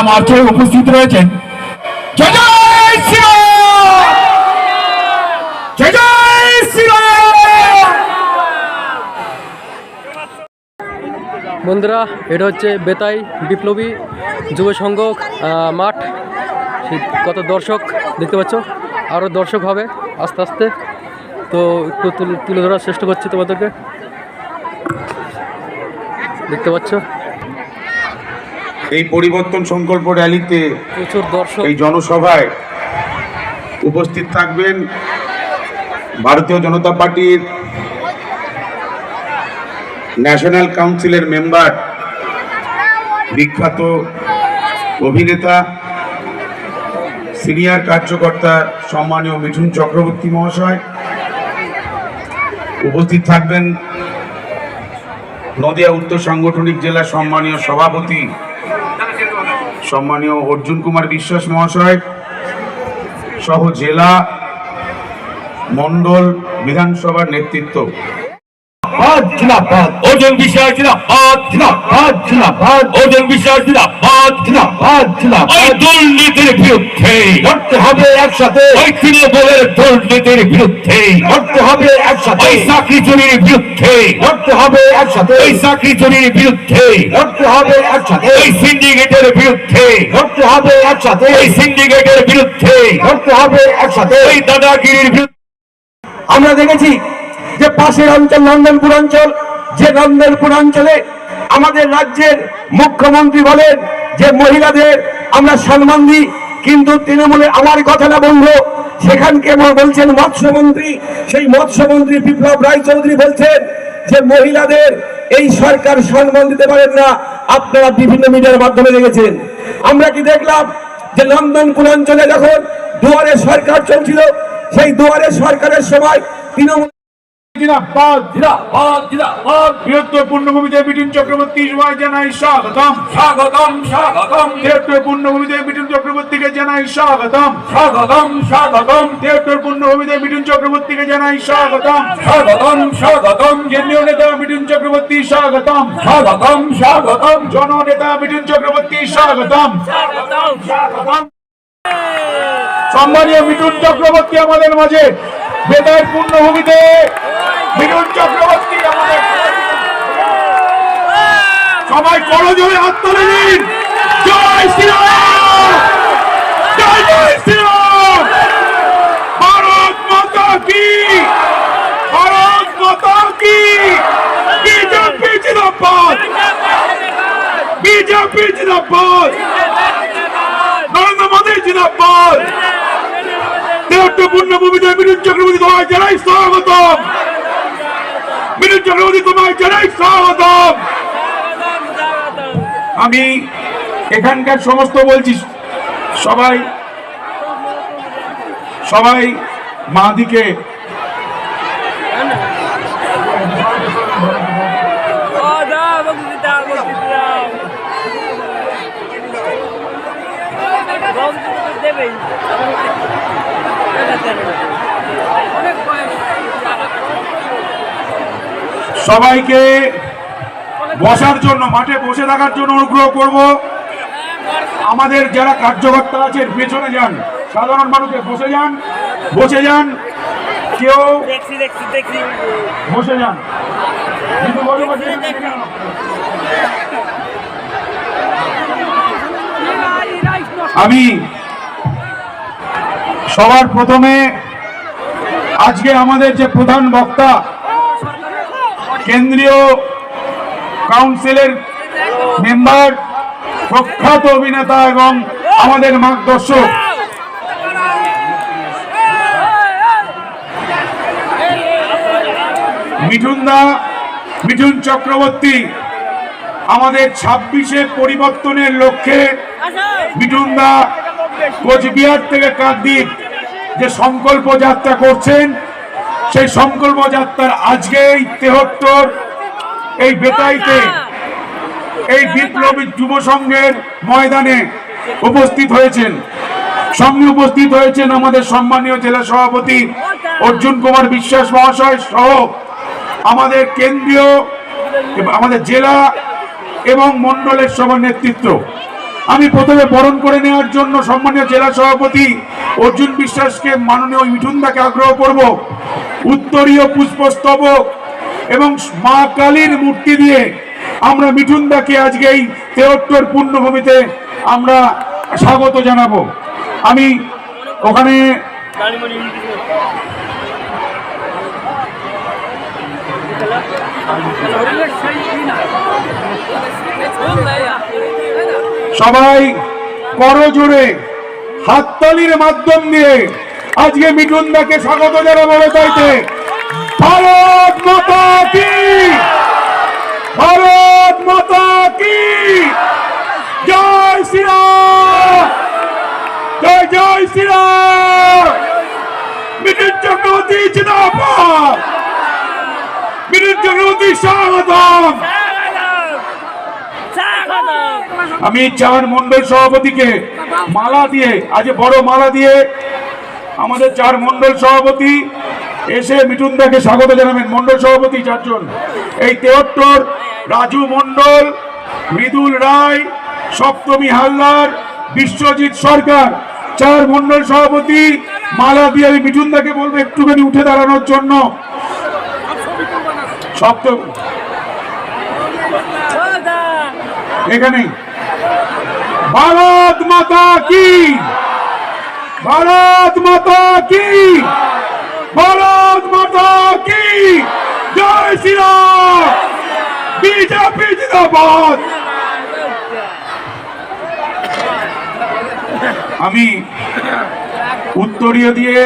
মার্চে উপস্থিত রয়েছেন। জয় জয় শ্রীরাম, জয় জয় শ্রীরাম। বন্ধুরা, এটা হচ্ছে বেতাই বিপ্লবী যুব সংঘ মাঠ। কত দর্শক দেখতে পাচ্ছ, আরও দর্শক হবে আস্তে আস্তে। তো একটু তুলে ধরার চেষ্টা করছি তোমাদেরকে। দেখতে পাচ্ছ এই পরিবর্তন সংকল্প র্যালিতে প্রচুর দর্শক, এই জনসভায় উপস্থিত থাকবেন ভারতীয় জনতা পার্টির ন্যাশনাল কাউন্সিলের মেম্বার, বিখ্যাত অভিনেতা, সিনিয়র কার্যকর্তা সম্মানীয় মিঠুন চক্রবর্তী মহাশয়। উপস্থিত থাকবেন নদিয়া উত্তর সাংগঠনিক জেলার সম্মানীয় সভাপতি সম্মানীয় অর্জুন কুমার বিশ্বাস মহাশয় সহ জেলা মন্ডল বিধানসভার নেতৃত্ব। অর্জুন বিশ্বাস জিন্দাবাদ, জিন্দাবাদ, জিন্দাবাদ। অর্জুন বিশ্বাস জিন্দাবাদ, জিন্দাবাদ, জিন্দাবাদ। দুর্নীতির বিরুদ্ধে লড়তে হবে একসাথে। ওই তৃণমূলের দুর্নীতির বিরুদ্ধে লড়তে হবে একসাথে। ওই চাকরি চুরির বিরুদ্ধে লড়তে হবে একসাথে। ওই চাকরি চুরির বিরুদ্ধে লড়তে হবে একসাথে। ওই সিন্ডিকেটের বিরুদ্ধে লড়তে হবে একসাথে। ওই সিন্ডিকেটের বিরুদ্ধে লড়তে হবে একসাথে। ওই দাদাগিরির বিরুদ্ধে। আমরা দেখেছি যে পাশের অঞ্চল নন্দনপুর অঞ্চল, যে নন্দনপুর অঞ্চলে আমাদের রাজ্যের মুখ্যমন্ত্রী বলেন যে মহিলাদের আমরা সম্মান দিই, কিন্তু তৃণমূলে আমার কথা না বললো, সেখানকে বলছেন মৎস্যমন্ত্রী, সেই মৎস্যমন্ত্রী বিপ্লব রায়চৌধুরী বলছেন যে মহিলাদের এই সরকার সম্মান দিতে পারেন না। আপনারা বিভিন্ন মিডিয়ার মাধ্যমে দেখেছেন। আমরা কি দেখলাম যে নন্দনপুর অঞ্চলে যখন দুয়ারে সরকার চলছিল, সেই দুয়ারে সরকারের সময় তৃণমূল জিন্দাবাদ, জিন্দাবাদ, জিন্দাবাদ। বৃহত্তর পূর্ণভূমিতে মিঠুন চক্রবর্তী জানাই স্বাগতম, স্বাগতম, স্বাগতম। বৃহত্তর পূর্ণভূমিতে মিঠুন চক্রবর্তীকে জানাই স্বাগতম, স্বাগতম, স্বাগতম। বৃহত্তর পূর্ণভূমিতে মিঠুন চক্রবর্তীকে জানাই স্বাগতম, স্বাগতম, স্বাগতম। কেন্দ্রীয় নেতা মিঠুন চক্রবর্তী স্বাগতম, স্বাগতম, স্বাগতম। জননেতা মিঠুন চক্রবর্তী স্বাগতম, স্বাগতম, স্বাগতম। সম্মানীয় মিঠুন চক্রবর্তী আমাদের মাঝে, বেতার পূর্ণভূমিতে মিঠুন চক্রবর্তী আমাদের। সবাই করজোড়ে হাত তুলে দিন। জয় শ্রীরাম, জয় জয় শ্রীরাম। ভারত মাতা কি, ভারত মাতা কি। বিজেপি জিন্দাবাদ, বিজেপি জিন্দাবাদ, নরেন্দ্র মোদী জিন্দাবাদ। পূর্ণভূমিতে মিঠুন চক্রবর্তী তোমায় জানাই স্বাগতম, মিঠুন চক্রবর্তী তোমায় জানাই স্বাগতম। আমি এখানকার সমস্ত বলছি, সবাই সবাই মা দিকে সবাইকে বসার জন্য, মাঠে বসে থাকার জন্য অনুগ্রহ করব। আমাদের যারা কার্যকর্তা আছেন পেছনে যান, সাধারণ মানুষকে বসে যান, বসে যান, কেউ বসে যান। আমি সবার প্রথমে আজকে আমাদের যে প্রধান বক্তা, কেন্দ্রীয় কাউন্সিলের মেম্বার, প্রখ্যাত অভিনেতা এবং আমাদের মার্গদর্শক মিঠুন চক্রবর্তী, আমাদের 26-এ পরিবর্তনের লক্ষ্যে মিঠুন দা কোচবিহার থেকে কাকদ্বীপ যে সংকল্প যাত্রা করছেন, সেই সংকল্প যাত্রার আজকে এই 73 এই বেতাইতে এই বিপ্লবী যুব সংঘের ময়দানে উপস্থিত হয়েছেন। সঙ্গে উপস্থিত হয়েছেন আমাদের সম্মানীয় জেলা সভাপতি অর্জুন কুমার বিশ্বাস মহাশয় সহ আমাদের কেন্দ্রীয়, আমাদের জেলা এবং মন্ডলের সবার নেতৃত্ব। আমি প্রথমে বরণ করে নেওয়ার জন্য সম্মানীয় জেলা সভাপতি অর্জুন বিশ্বাসকে, মাননীয় মিঠুনদাকে আগ্রহ করব উত্তরীয় পুষ্পস্তবক এবং মা কালীর মূর্তি দিয়ে আমরা মিঠুনদাকে আজকে এই ৭৩ পূর্ণভূমিতে আমরা স্বাগত জানাবো। আমি ওখানে সবাই করজোড়ে হাততালির মাধ্যম দিয়ে আজকে মিঠুনদাকে স্বাগত জানাবো। তাইতে ভারত মাতা কি, ভারত মাতা কি, জয় শ্রীরাম, জয় জয় শ্রীরাম। মিঠুন চক্রবর্তী জিন্দাবাদ, মিঠুন চক্রবর্তী স্বাগতম। আমি 4 মন্ডল সভাপতিকে মালা দিয়ে, আজ বড় মালা দিয়ে আমাদের 4 মন্ডল সভাপতি এসে মিঠুনদাকে স্বাগত জানাবেন। মন্ডল সভাপতি 4 জন, এই ৭৩ রাজু মন্ডল, মৃদুল রায়, সপ্তমী হালদার, বিশ্বজিৎ সরকার, 4 মন্ডল সভাপতি মালা দিয়ে আমি মিঠুনদাকে বলবো একটুখানি উঠে দাঁড়ানোর জন্য। সপ্তমী এখানে ভারত মাতা কি, ভারত মাতা কি, ভারত মাতা কি, জয় শ্রীরাম, বিজেপি জিন্দাবাদ। আমি উত্তরীয় দিয়ে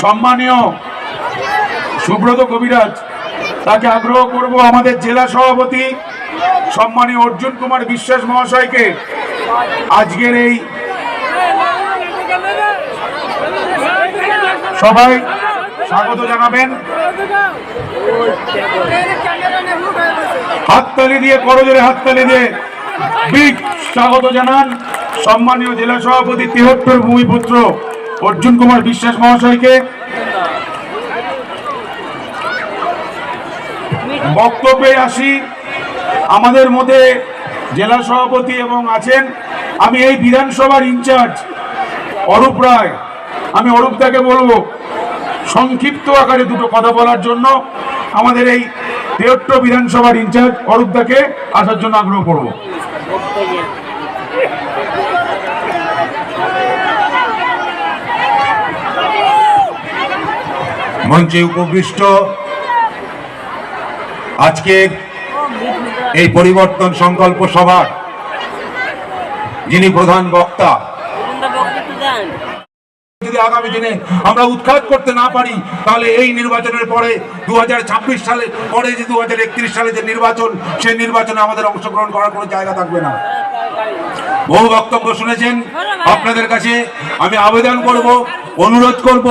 সম্মানীয় সুব্রত কবিরাজ তাকে আগ্রহ করব আমাদের জেলা সভাপতি সম্মানীয় অর্জুন কুমার বিশ্বাস মহাশয়কে আজকের এই সবাই স্বাগত জানাবেন। হাততালি দিয়ে, করজোড়ে হাততালি দিয়ে বিগ স্বাগত জানান সম্মানীয় জেলা সভাপতি ৭৩ ভূমিপুত্র অর্জুন কুমার বিশ্বাস মহাশয়কে। বক্তব্যে আসি, আমাদের মধ্যে জেলা সভাপতি এবং আছেন, আমি এই বিধানসভার ইনচার্জ অরূপ রায়, আমি অরূপ দাকে বলবো সংক্ষিপ্ত আকারে দুটো কথা বলার জন্য। আমাদের এই ৭৩ বিধানসভার ইনচার্জ অরূপ দাকে আসার জন্য আগ্রহ করব। মঞ্চে উপবিষ্ট আজকের এই পরিবর্তন সংকল্প সভার যিনি প্রধান বক্তা, যদি আগামী দিনে আমরা উৎখাত করতে না পারি তাহলে এই নির্বাচনের পরে 2026 সালে পরে যে 2031 সালে যে নির্বাচন, সেই নির্বাচনে আমাদের অংশগ্রহণ করার কোনো জায়গা থাকবে না। বহু বক্তব্য শুনেছেন, আপনাদের কাছে আমি আবেদন করব, অনুরোধ করব,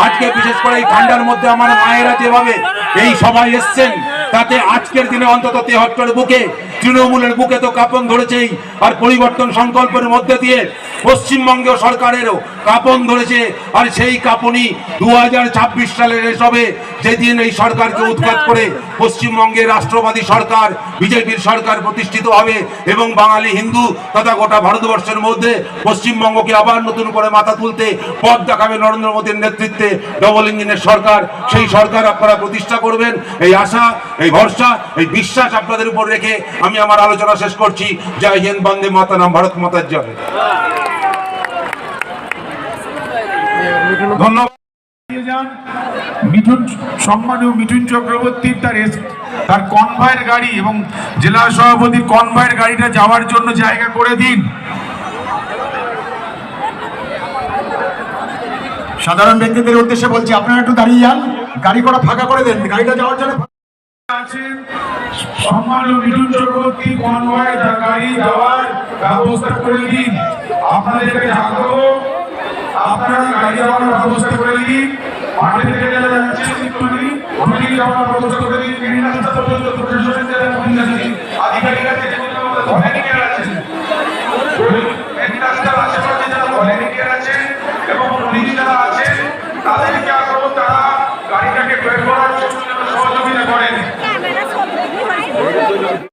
আজকে বিশেষ করে এই ঠান্ডার মধ্যে আমার মায়েরা যেভাবে এই সভায় এসছেন, তাতে আজকের দিনে অন্তত ৭৩ বুকে, তৃণমূলের বুকে তো কাঁপন ধরেছেই, আর পরিবর্তন সংকল্পের মধ্যে দিয়ে পশ্চিমবঙ্গ সরকারেরও কাঁপন ধরেছে। আর সেই কাঁপনই 2026 সালের এসবে যেদিন এই সরকারকে উৎখাত করে পশ্চিমবঙ্গের রাষ্ট্রবাদী সরকার, বিজেপির সরকার প্রতিষ্ঠিত হবে এবং বাঙালি হিন্দু তথা গোটা ভারতবর্ষের মধ্যে পশ্চিমবঙ্গকে আবার নতুন করে মাথা তুলতে পথ দেখাবে নরেন্দ্র মোদীর নেতৃত্বে ডবল ইঞ্জিনের সরকার। সেই সরকার আপনারা প্রতিষ্ঠা করবেন, এই আশা, এই ভরসা, এই বিশ্বাস আপনাদের উপর রেখে আমি আমার আলোচনা শেষ করছি। জয় হিন্দ, বন্দে মাতরম, ভারত মাতার জয়। ধন্যবাদ। মিঠুন, সম্মানীয় মিঠুন চক্রবর্তী তার কনভয়ের গাড়ি এবং জেলা সভাপতির কনভয়ের গাড়িটা যাওয়ার জন্য জায়গা করে দিন। সাধারণ ব্যক্তিদের উদ্দেশ্যে বলছি, আপনারা একটু দাঁড়িয়ে যান, গাড়ি করা ফাঁকা করে দেন, গাড়িটা যাওয়ার জন্য। আছেন সম্মানীয় মিঠুন চক্রবর্তী কনভয়ের গাড়ি যাওয়ার ব্যবস্থা করে দিন। আপনাদেরকে আগ্রহ, আপনারা গাড়ি যাওয়ার ব্যবস্থা করে দিন। মাঠে থেকে যারা যাচ্ছেন একটুখানি রুটি যাওয়ার ব্যবস্থা করে দিন। বিভিন্ন রাস্তা পর্যন্ত প্রশাসনের যারা আধিকারিক আছে, ভলেন্টিয়ার আছেন, রাস্তার আশেপাশে যারা ভলেন্টিয়ার আছেন এবং পুলিশ যারা আছেন, তাদেরকে